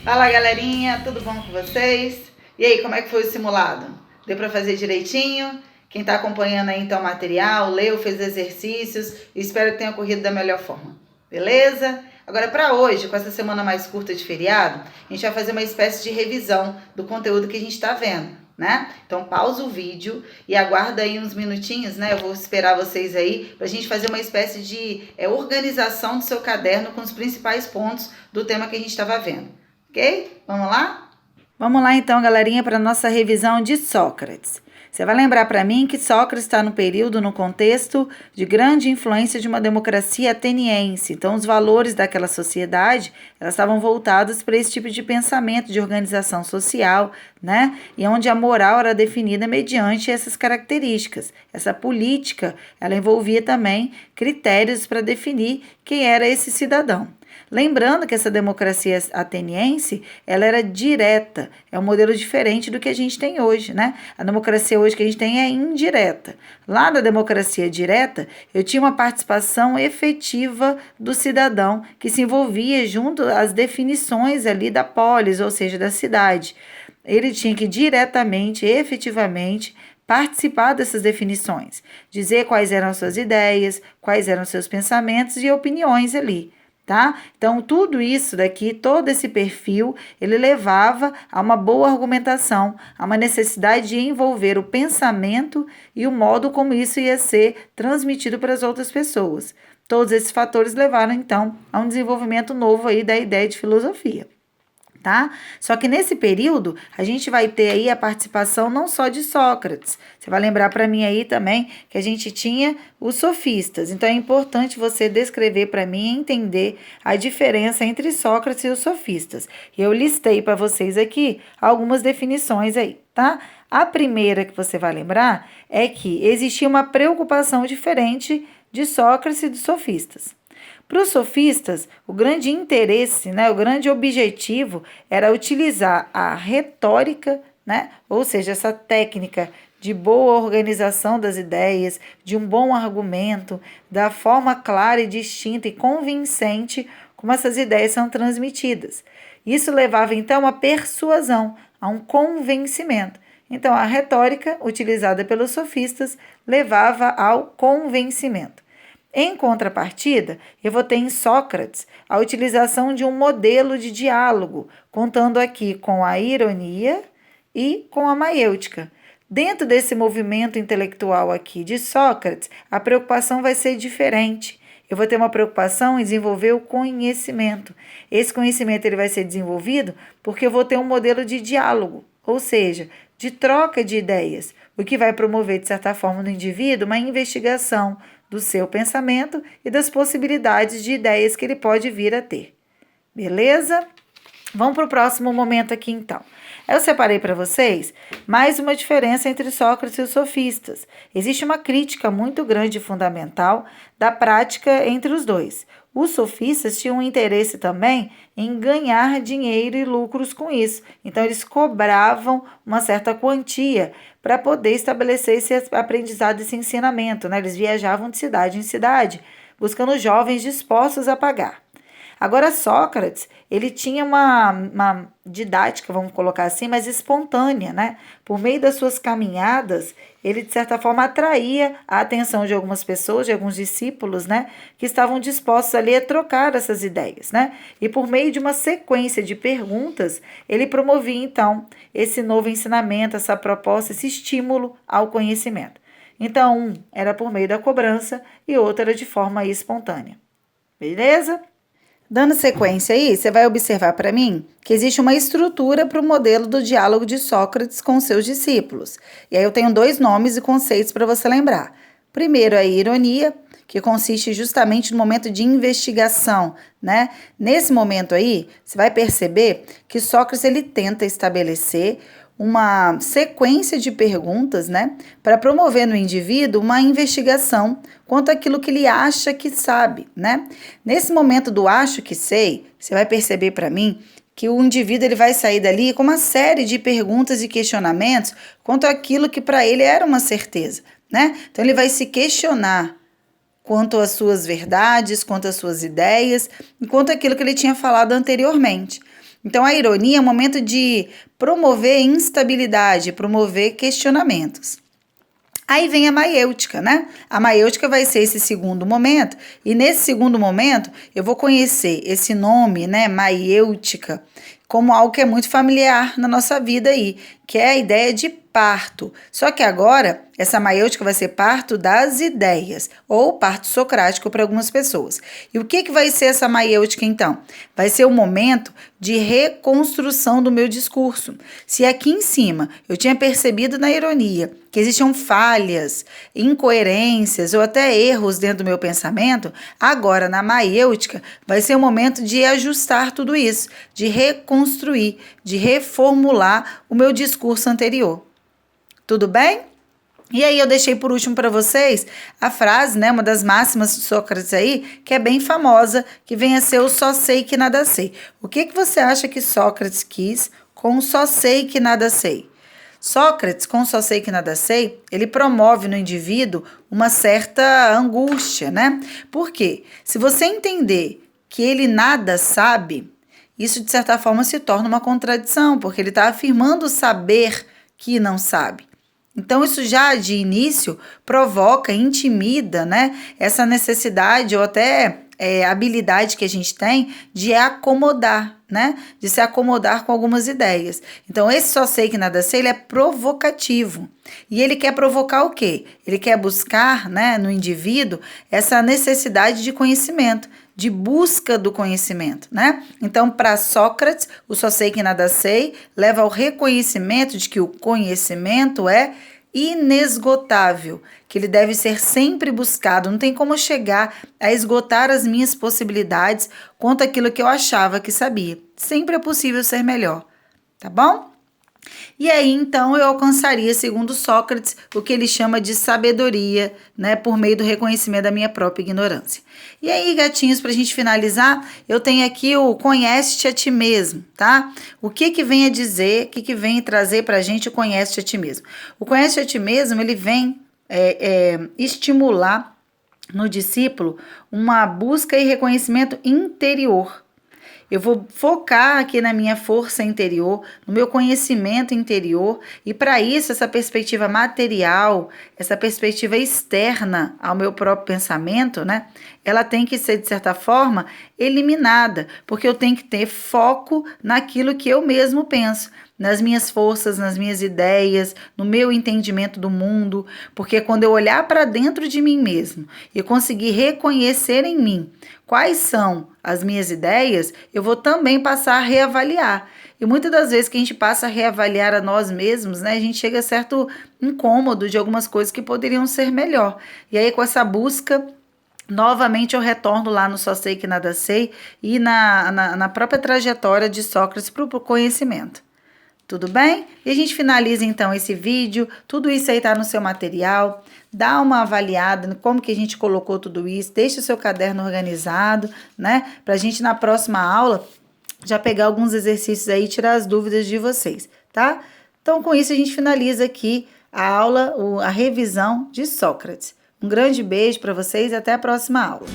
Fala galerinha, tudo bom com vocês? E aí, como é que foi o simulado? Deu para fazer direitinho? Quem está acompanhando aí então o material, leu, fez exercícios, espero que tenha corrido da melhor forma. Beleza? Agora para hoje, com essa semana mais curta de feriado, a gente vai fazer uma espécie de revisão do conteúdo que a gente está vendo, né? Então pausa o vídeo e aguarda aí uns minutinhos, né? Eu vou esperar vocês aí para a gente fazer uma espécie de organização do seu caderno com os principais pontos do tema que a gente estava vendo. Ok? Vamos lá? Vamos lá então, galerinha, para a nossa revisão de Sócrates. Você vai lembrar para mim que Sócrates está no período, no contexto de grande influência de uma democracia ateniense. Então, os valores daquela sociedade, elas estavam voltados para esse tipo de pensamento de organização social, né? E onde a moral era definida mediante essas características. Essa política, ela envolvia também critérios para definir quem era esse cidadão. Lembrando que essa democracia ateniense, ela era direta, é um modelo diferente do que a gente tem hoje, né? A democracia hoje que a gente tem é indireta. Lá na democracia direta, eu tinha uma participação efetiva do cidadão que se envolvia junto às definições ali da polis, ou seja, da cidade. Ele tinha que diretamente, efetivamente, participar dessas definições, dizer quais eram as suas ideias, quais eram os seus pensamentos e opiniões ali. Tá? Então, tudo isso daqui, todo esse perfil, ele levava a uma boa argumentação, a uma necessidade de envolver o pensamento e o modo como isso ia ser transmitido para as outras pessoas. Todos esses fatores levaram, então, a um desenvolvimento novo aí da ideia de filosofia. Tá? Só que nesse período, a gente vai ter aí a participação não só de Sócrates. Você vai lembrar para mim aí também que a gente tinha os sofistas. Então, é importante você descrever para mim e entender a diferença entre Sócrates e os sofistas. E eu listei para vocês aqui algumas definições aí, tá? A primeira que você vai lembrar é que existia uma preocupação diferente de Sócrates e dos sofistas. Para os sofistas, o grande interesse, né, o grande objetivo era utilizar a retórica, né, ou seja, essa técnica de boa organização das ideias, de um bom argumento, da forma clara e distinta e convincente como essas ideias são transmitidas. Isso levava então à persuasão, a um convencimento. Então, a retórica utilizada pelos sofistas levava ao convencimento. Em contrapartida, eu vou ter em Sócrates a utilização de um modelo de diálogo, contando aqui com a ironia e com a maiêutica. Dentro desse movimento intelectual aqui de Sócrates, a preocupação vai ser diferente. Eu vou ter uma preocupação em desenvolver o conhecimento. Esse conhecimento ele vai ser desenvolvido porque eu vou ter um modelo de diálogo, ou seja, de troca de ideias, o que vai promover, de certa forma, no indivíduo uma investigação do seu pensamento e das possibilidades de ideias que ele pode vir a ter. Beleza? Vamos para o próximo momento aqui, então. Eu separei para vocês mais uma diferença entre Sócrates e os sofistas. Existe uma crítica muito grande e fundamental da prática entre os dois. Os sofistas tinham um interesse também em ganhar dinheiro e lucros com isso. Então, eles cobravam uma certa quantia para poder estabelecer esse aprendizado, esse ensinamento, né? Eles viajavam de cidade em cidade, buscando jovens dispostos a pagar. Agora, Sócrates, ele tinha uma didática, vamos colocar assim, mais espontânea, né? Por meio das suas caminhadas, ele, de certa forma, atraía a atenção de algumas pessoas, de alguns discípulos, né? Que estavam dispostos ali a trocar essas ideias, né? E por meio de uma sequência de perguntas, ele promovia, então, esse novo ensinamento, essa proposta, esse estímulo ao conhecimento. Então, um era por meio da cobrança e outro era de forma espontânea. Beleza? Dando sequência aí, você vai observar para mim que existe uma estrutura para o modelo do diálogo de Sócrates com seus discípulos. E aí eu tenho dois nomes e conceitos para você lembrar. Primeiro, a ironia, que consiste justamente no momento de investigação, né? Nesse momento aí, você vai perceber que Sócrates ele tenta estabelecer uma sequência de perguntas, né, para promover no indivíduo uma investigação quanto àquilo que ele acha que sabe, né? Nesse momento do acho que sei, você vai perceber para mim que o indivíduo ele vai sair dali com uma série de perguntas e questionamentos quanto àquilo que para ele era uma certeza, né? Então ele vai se questionar quanto às suas verdades, quanto às suas ideias, e quanto àquilo que ele tinha falado anteriormente. Então, a ironia é um momento de promover instabilidade, promover questionamentos. Aí vem a maiêutica, né? A maiêutica vai ser esse segundo momento, e nesse segundo momento eu vou conhecer esse nome, né, maiêutica, como algo que é muito familiar na nossa vida aí, que é a ideia de parto. Só que agora, essa maiêutica vai ser parto das ideias, ou parto socrático para algumas pessoas. E o que vai ser essa maiêutica, então? Vai ser o momento de reconstrução do meu discurso. Se aqui em cima eu tinha percebido na ironia que existiam falhas, incoerências ou até erros dentro do meu pensamento, agora na maiêutica vai ser o momento de ajustar tudo isso, de reconstruir, de reformular o meu discurso anterior. Tudo bem? E aí eu deixei por último para vocês a frase, né, uma das máximas de Sócrates aí, que é bem famosa, que vem a ser o só sei que nada sei. O que você acha que Sócrates quis com o só sei que nada sei? Sócrates, com o só sei que nada sei, ele promove no indivíduo uma certa angústia, né? Por quê? Se você entender que ele nada sabe, isso de certa forma se torna uma contradição, porque ele está afirmando saber que não sabe. Então, isso já de início provoca, intimida, né, essa necessidade ou até habilidade que a gente tem de acomodar, né, de se acomodar com algumas ideias. Então, esse só sei que nada sei, ele é provocativo. E ele quer provocar o quê? Ele quer buscar, né, no indivíduo essa necessidade de conhecimento, de busca do conhecimento, né? Então, para Sócrates, o só sei que nada sei leva ao reconhecimento de que o conhecimento é inesgotável, que ele deve ser sempre buscado. Não tem como chegar a esgotar as minhas possibilidades quanto àquilo que eu achava que sabia. Sempre é possível ser melhor, tá bom? E aí, então, eu alcançaria, segundo Sócrates, o que ele chama de sabedoria, né, por meio do reconhecimento da minha própria ignorância. E aí, gatinhos, para a gente finalizar, eu tenho aqui o conhece-te a ti mesmo, tá? O que vem a dizer, o que vem trazer para a gente o conhece-te a ti mesmo? O conhece-te a ti mesmo, ele vem estimular no discípulo uma busca e reconhecimento interior. Eu vou focar aqui na minha força interior, no meu conhecimento interior, e para isso essa perspectiva material, essa perspectiva externa ao meu próprio pensamento, né? Ela tem que ser, de certa forma, eliminada, porque eu tenho que ter foco naquilo que eu mesmo penso, nas minhas forças, nas minhas ideias, no meu entendimento do mundo, porque quando eu olhar para dentro de mim mesmo e conseguir reconhecer em mim quais são as minhas ideias, eu vou também passar a reavaliar. E muitas das vezes que a gente passa a reavaliar a nós mesmos, né, a gente chega a certo incômodo de algumas coisas que poderiam ser melhor. E aí, com essa busca, novamente eu retorno lá no só sei que nada sei e na própria trajetória de Sócrates para o conhecimento. Tudo bem? E a gente finaliza então esse vídeo, tudo isso aí tá no seu material, dá uma avaliada no como que a gente colocou tudo isso, deixa o seu caderno organizado, né? Pra gente na próxima aula já pegar alguns exercícios aí e tirar as dúvidas de vocês, tá? Então com isso a gente finaliza aqui a aula, a revisão de Sócrates. Um grande beijo para vocês e até a próxima aula.